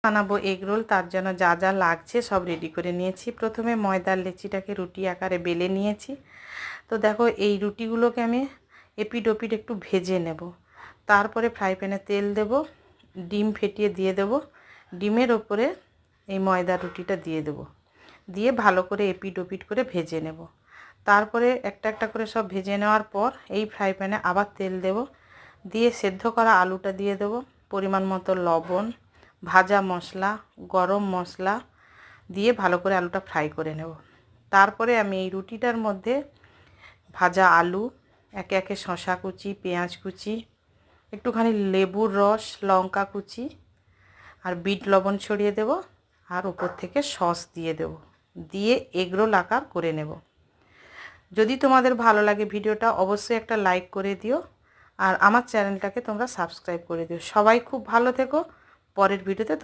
বানাবো egg roll, তার জন্য যা যা লাগছে সব রেডি করে নিয়েছি। প্রথমে ময়দার লেচিটাকে রুটি আকারে বেলে নিয়েছি। তো দেখো এই রুটিগুলোকে আমি এপিড ওপিড একটু ভেজে নেব। তারপরে ফ্রাই প্যানে তেল দেব, ডিম ফেটিয়ে দিয়ে দেব, ডিমের ওপরে এই ময়দার রুটিটা দিয়ে দেব, দিয়ে ভালো করে এপিড ওপিড করে ভেজে নেব। তারপরে একটা একটা করে সব ভেজে নেওয়ার পর এই ফ্রাই প্যানে আবার তেল দেব, দিয়ে সেদ্ধ করা আলুটা দিয়ে দেব, পরিমাণ মতো লবণ, ভাজা মশলা, গরম মশলা দিয়ে ভালো করে আলুটা ফ্রাই করে নেব। তারপরে আমি এই রুটিটার মধ্যে ভাজা আলু, একে একে শসা কুচি, পেঁয়াজ কুচি, একটুখানি লেবুর রস, লঙ্কা কুচি আর বিট লবণ ছড়িয়ে দেব, আর উপর থেকে সস দিয়ে দেব, দিয়ে এগ রোল আকার করে নেব। যদি তোমাদের ভালো লাগে ভিডিওটা অবশ্যই একটা লাইক করে দিও, আর আমার চ্যানেলটাকে তোমরা সাবস্ক্রাইব করে দিও। সবাই খুব ভালো থেকো। পরের ভিডিওতে